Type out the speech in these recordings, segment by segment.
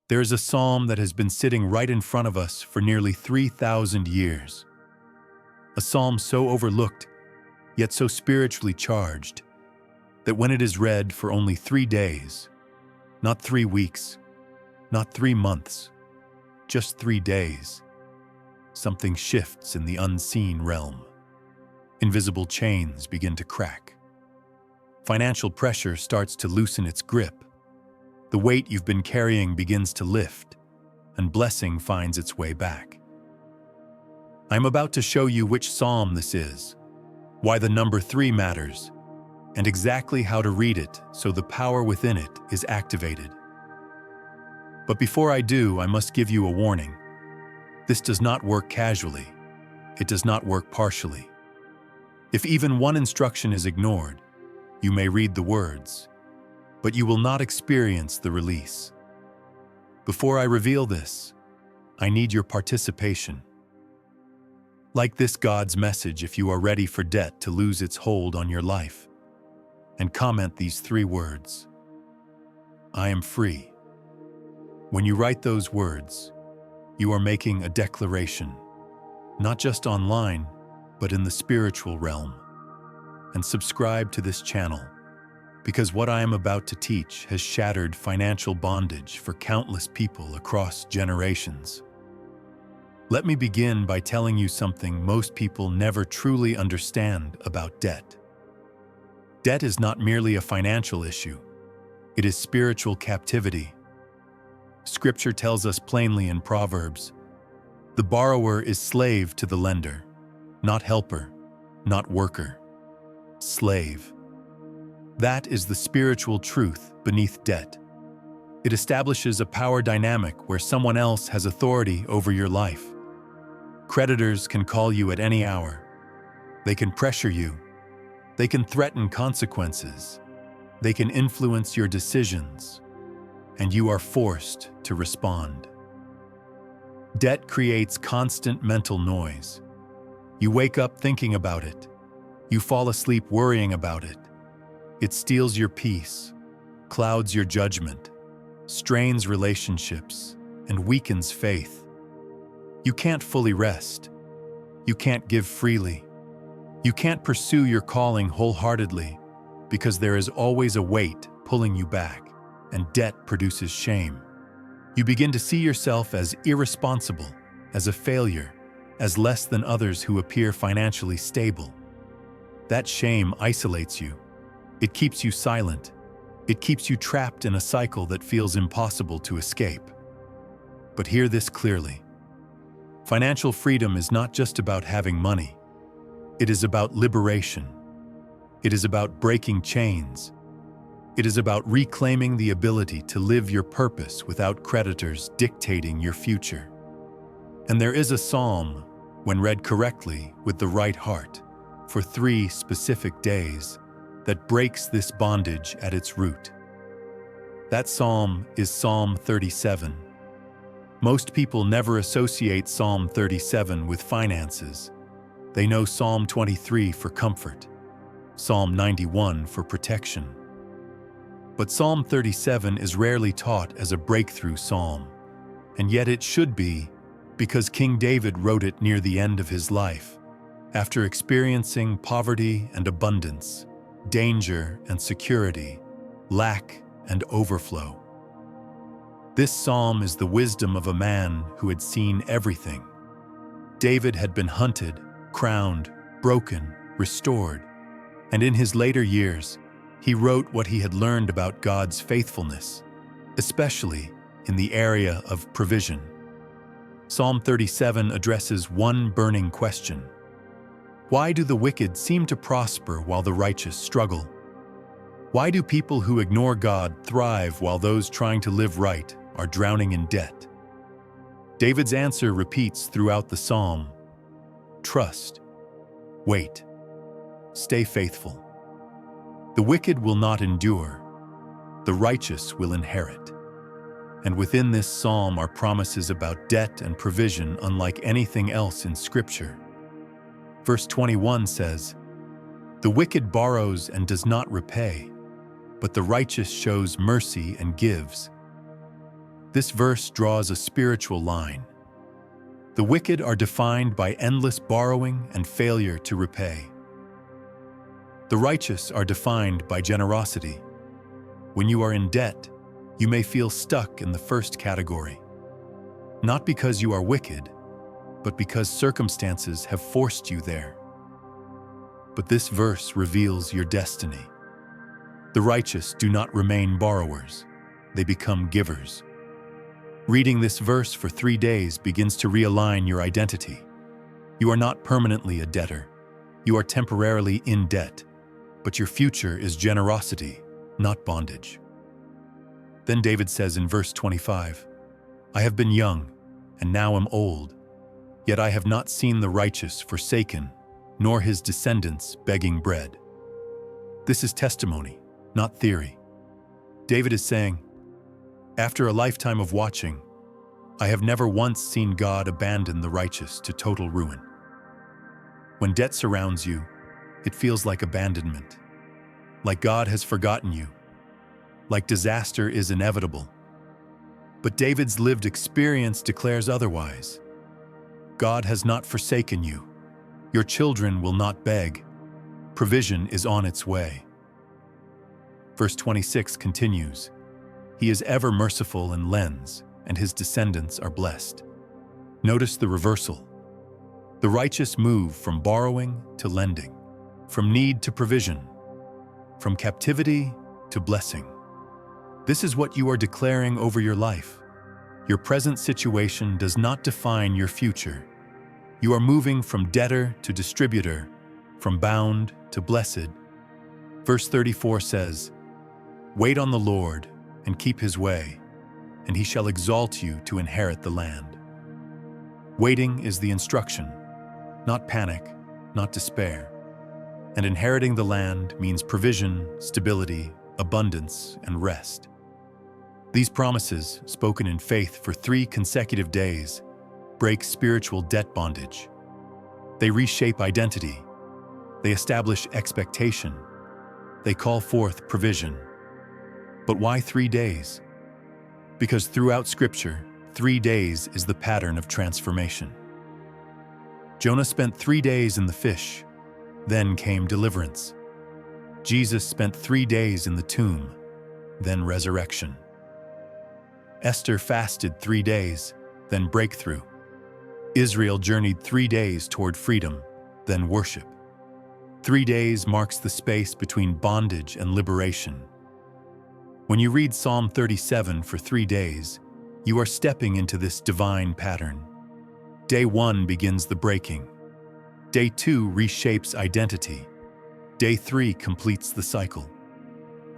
There is a psalm that has been sitting right in front of us for nearly 3,000 years. A psalm so overlooked, yet so spiritually charged, that when it is read for only 3 days, not 3 weeks, not 3 months, just 3 days, something shifts in the unseen realm. Invisible chains begin to crack. Financial pressure starts to loosen its grip. The weight you've been carrying begins to lift, and blessing finds its way back. I'm about to show you which psalm this is, why the number 3 matters, and exactly how to read it so the power within it is activated. But before I do, I must give you a warning. This does not work casually. It does not work partially. If even one instruction is ignored, you may read the words, but you will not experience the release. Before I reveal this, I need your participation. Like this God's message if you are ready for debt to lose its hold on your life, and comment these 3 words: I am free. When you write those words, you are making a declaration, not just online, but in the spiritual realm. And subscribe to this channel, because what I am about to teach has shattered financial bondage for countless people across generations. Let me begin by telling you something most people never truly understand about debt. Debt is not merely a financial issue. It is spiritual captivity. Scripture tells us plainly in Proverbs, the borrower is slave to the lender, not helper, not worker, slave. That is the spiritual truth beneath debt. It establishes a power dynamic where someone else has authority over your life. Creditors can call you at any hour. They can pressure you. They can threaten consequences. They can influence your decisions. And you are forced to respond. Debt creates constant mental noise. You wake up thinking about it. You fall asleep worrying about it. It steals your peace, clouds your judgment, strains relationships, and weakens faith. You can't fully rest. You can't give freely. You can't pursue your calling wholeheartedly because there is always a weight pulling you back, and debt produces shame. You begin to see yourself as irresponsible, as a failure, as less than others who appear financially stable. That shame isolates you. It keeps you silent. It keeps you trapped in a cycle that feels impossible to escape. But hear this clearly. Financial freedom is not just about having money. It is about liberation. It is about breaking chains. It is about reclaiming the ability to live your purpose without creditors dictating your future. And there is a psalm, when read correctly with the right heart, for 3 specific days, that breaks this bondage at its root. That psalm is Psalm 37. Most people never associate Psalm 37 with finances. They know Psalm 23 for comfort, Psalm 91 for protection. But Psalm 37 is rarely taught as a breakthrough psalm, and yet it should be, because King David wrote it near the end of his life, after experiencing poverty and abundance, danger and security, lack and overflow. This psalm is the wisdom of a man who had seen everything. David had been hunted, crowned, broken, restored, and in his later years, he wrote what he had learned about God's faithfulness, especially in the area of provision. Psalm 37 addresses one burning question. Why do the wicked seem to prosper while the righteous struggle? Why do people who ignore God thrive while those trying to live right are drowning in debt? David's answer repeats throughout the psalm. Trust. Wait. Stay faithful. The wicked will not endure. The righteous will inherit. And within this psalm are promises about debt and provision unlike anything else in Scripture. Verse 21 says, "The wicked borrows and does not repay, but the righteous shows mercy and gives." This verse draws a spiritual line. The wicked are defined by endless borrowing and failure to repay. The righteous are defined by generosity. When you are in debt, you may feel stuck in the first category. Not because you are wicked, but because circumstances have forced you there. But this verse reveals your destiny. The righteous do not remain borrowers, they become givers. Reading this verse for 3 days begins to realign your identity. You are not permanently a debtor. You are temporarily in debt, but your future is generosity, not bondage. Then David says in verse 25, "I have been young, and now am old, yet I have not seen the righteous forsaken, nor his descendants begging bread." This is testimony, not theory. David is saying, after a lifetime of watching, I have never once seen God abandon the righteous to total ruin. When debt surrounds you, it feels like abandonment, like God has forgotten you, like disaster is inevitable. But David's lived experience declares otherwise. God has not forsaken you. Your children will not beg. Provision is on its way. Verse 26 continues, "He is ever merciful and lends, and his descendants are blessed." Notice the reversal. The righteous move from borrowing to lending, from need to provision, from captivity to blessing. This is what you are declaring over your life. Your present situation does not define your future. You are moving from debtor to distributor, from bound to blessed. Verse 34 says, "Wait on the Lord and keep his way, and he shall exalt you to inherit the land." Waiting is the instruction, not panic, not despair. And inheriting the land means provision, stability, abundance, and rest. These promises, spoken in faith for 3 consecutive days, break spiritual debt bondage. They reshape identity. They establish expectation. They call forth provision. But why 3 days? Because throughout Scripture, 3 days is the pattern of transformation. Jonah spent 3 days in the fish, then came deliverance. Jesus spent 3 days in the tomb, then resurrection. Esther fasted 3 days, then breakthrough. Israel journeyed 3 days toward freedom, then worship. 3 days marks the space between bondage and liberation. When you read Psalm 37 for 3 days, you are stepping into this divine pattern. Day 1 begins the breaking. Day 2 reshapes identity. Day 3 completes the cycle.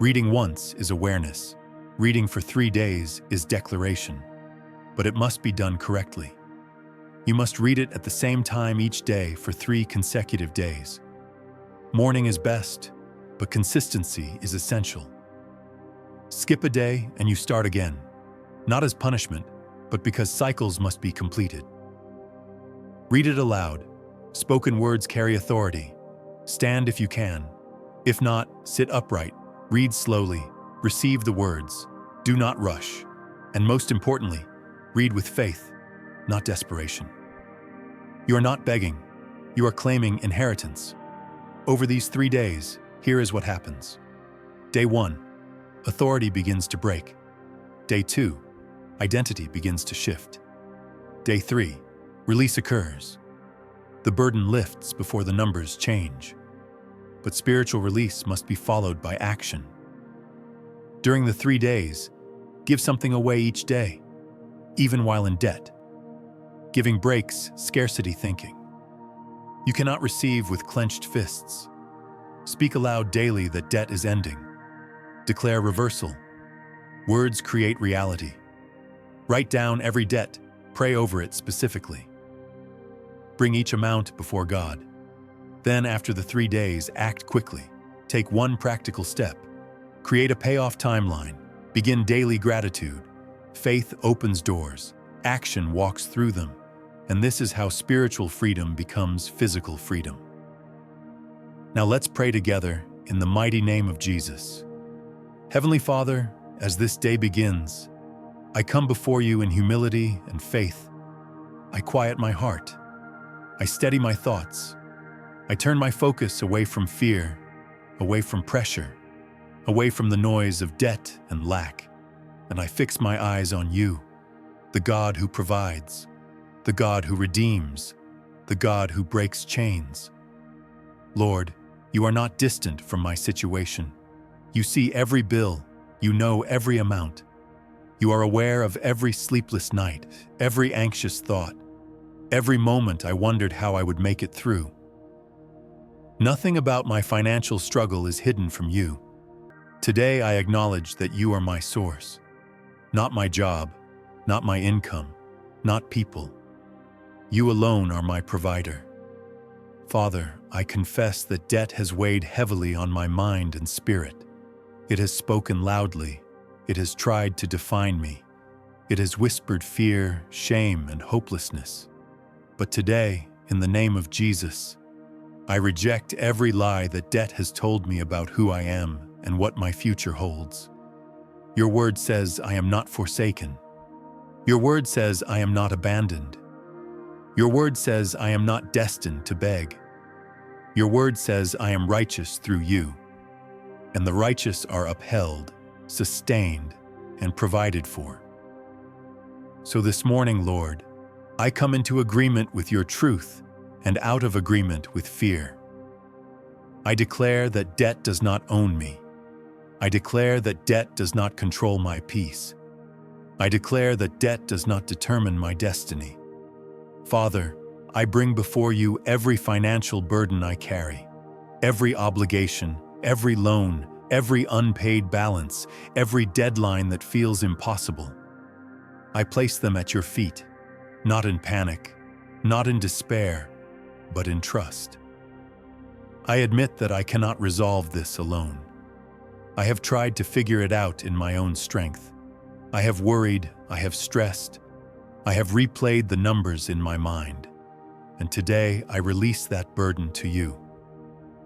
Reading once is awareness. Reading for 3 days is declaration. But it must be done correctly. You must read it at the same time each day for 3 consecutive days. Morning is best, but consistency is essential. Skip a day and you start again, not as punishment, but because cycles must be completed. Read it aloud. Spoken words carry authority. Stand if you can. If not, sit upright. Read slowly. Receive the words. Do not rush. And most importantly, read with faith, not desperation. You are not begging. You are claiming inheritance. Over these 3 days, here is what happens. Day 1, authority begins to break. Day 2, identity begins to shift. Day 3, release occurs. The burden lifts before the numbers change. But spiritual release must be followed by action. During the 3 days, give something away each day, even while in debt. Giving breaks scarcity thinking. You cannot receive with clenched fists. Speak aloud daily that debt is ending. Declare reversal. Words create reality. Write down every debt, pray over it specifically. Bring each amount before God. Then, after the 3 days, act quickly. Take one practical step. Create a payoff timeline. Begin daily gratitude. Faith opens doors. Action walks through them. And this is how spiritual freedom becomes physical freedom. Now let's pray together in the mighty name of Jesus. Heavenly Father, as this day begins, I come before you in humility and faith. I quiet my heart. I steady my thoughts. I turn my focus away from fear, away from pressure, away from the noise of debt and lack, and I fix my eyes on you, the God who provides, the God who redeems, the God who breaks chains. Lord, you are not distant from my situation. You see every bill, you know every amount. You are aware of every sleepless night, every anxious thought, every moment I wondered how I would make it through. Nothing about my financial struggle is hidden from you. Today I acknowledge that you are my source. Not my job, not my income, not people. You alone are my provider. Father, I confess that debt has weighed heavily on my mind and spirit. It has spoken loudly. It has tried to define me. It has whispered fear, shame, and hopelessness. But today, in the name of Jesus, I reject every lie that debt has told me about who I am and what my future holds. Your word says I am not forsaken. Your word says I am not abandoned. Your word says I am not destined to beg. Your word says I am righteous through you, and the righteous are upheld, sustained, and provided for. So this morning, Lord, I come into agreement with your truth and out of agreement with fear. I declare that debt does not own me. I declare that debt does not control my peace. I declare that debt does not determine my destiny. Father, I bring before you every financial burden I carry, every obligation, every loan, every unpaid balance, every deadline that feels impossible. I place them at your feet, not in panic, not in despair, but in trust. I admit that I cannot resolve this alone. I have tried to figure it out in my own strength. I have worried, I have stressed, I have replayed the numbers in my mind. And today I release that burden to you.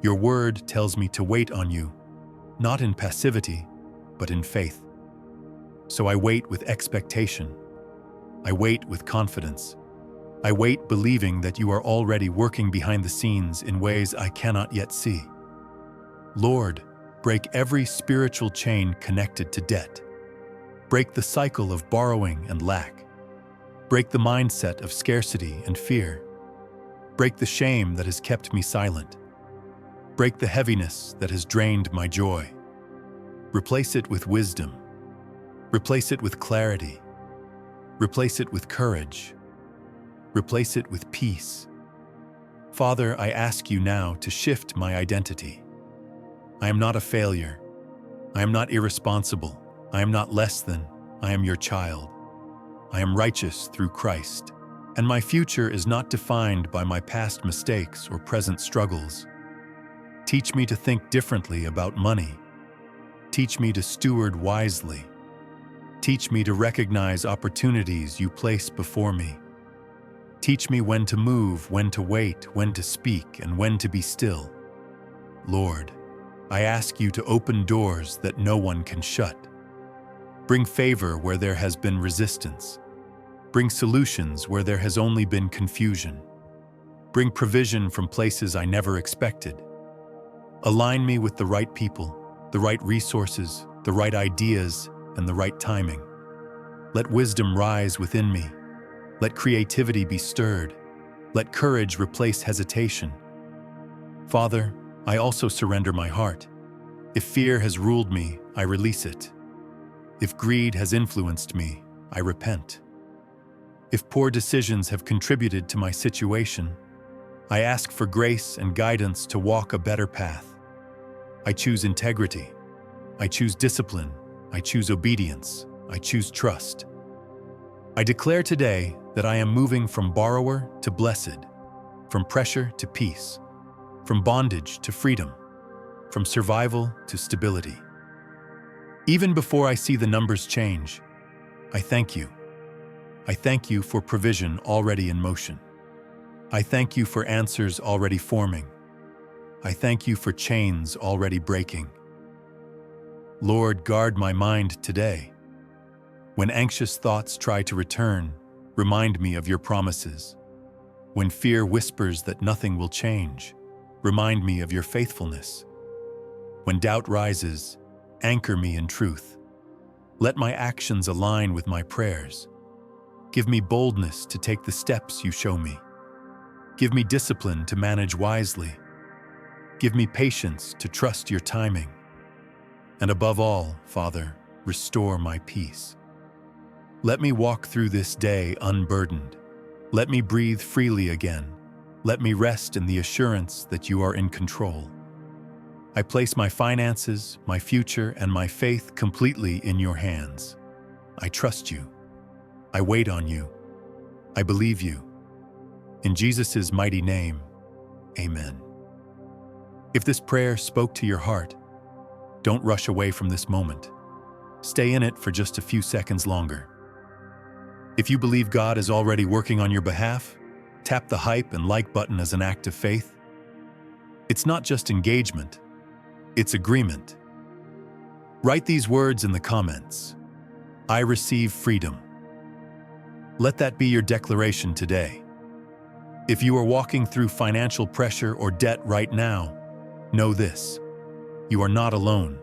Your word tells me to wait on you, not in passivity, but in faith. So I wait with expectation. I wait with confidence. I wait believing that you are already working behind the scenes in ways I cannot yet see. Lord, break every spiritual chain connected to debt. Break the cycle of borrowing and lack. Break the mindset of scarcity and fear. Break the shame that has kept me silent. Break the heaviness that has drained my joy. Replace it with wisdom. Replace it with clarity. Replace it with courage. Replace it with peace. Father, I ask you now to shift my identity. I am not a failure. I am not irresponsible. I am not less than. I am your child. I am righteous through Christ, and my future is not defined by my past mistakes or present struggles. Teach me to think differently about money. Teach me to steward wisely. Teach me to recognize opportunities you place before me. Teach me when to move, when to wait, when to speak, and when to be still. Lord, I ask you to open doors that no one can shut. Bring favor where there has been resistance. Bring solutions where there has only been confusion. Bring provision from places I never expected. Align me with the right people, the right resources, the right ideas, and the right timing. Let wisdom rise within me. Let creativity be stirred. Let courage replace hesitation. Father, I also surrender my heart. If fear has ruled me, I release it. If greed has influenced me, I repent. If poor decisions have contributed to my situation, I ask for grace and guidance to walk a better path. I choose integrity. I choose discipline. I choose obedience. I choose trust. I declare today that I am moving from borrower to blessed, from pressure to peace, from bondage to freedom, from survival to stability. Even before I see the numbers change, I thank you. I thank you for provision already in motion. I thank you for answers already forming. I thank you for chains already breaking. Lord, guard my mind today. When anxious thoughts try to return, remind me of your promises. When fear whispers that nothing will change, remind me of your faithfulness. When doubt rises, anchor me in truth. Let my actions align with my prayers. Give me boldness to take the steps you show me. Give me discipline to manage wisely. Give me patience to trust your timing. And above all, Father, restore my peace. Let me walk through this day unburdened. Let me breathe freely again. Let me rest in the assurance that you are in control. I place my finances, my future, and my faith completely in your hands. I trust you. I wait on you. I believe you. In Jesus' mighty name, amen. If this prayer spoke to your heart, don't rush away from this moment. Stay in it for just a few seconds longer. If you believe God is already working on your behalf, tap the hype and like button as an act of faith. It's not just engagement, it's agreement. Write these words in the comments. I receive freedom. Let that be your declaration today. If you are walking through financial pressure or debt right now, know this: you are not alone.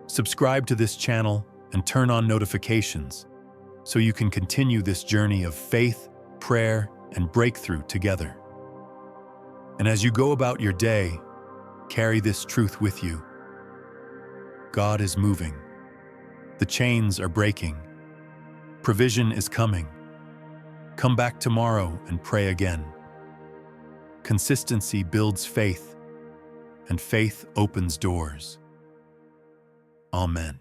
Subscribe to this channel and turn on notifications so you can continue this journey of faith, prayer, and breakthrough together. And as you go about your day, carry this truth with you. God is moving. The chains are breaking. Provision is coming. Come back tomorrow and pray again. Consistency builds faith, and faith opens doors. Amen.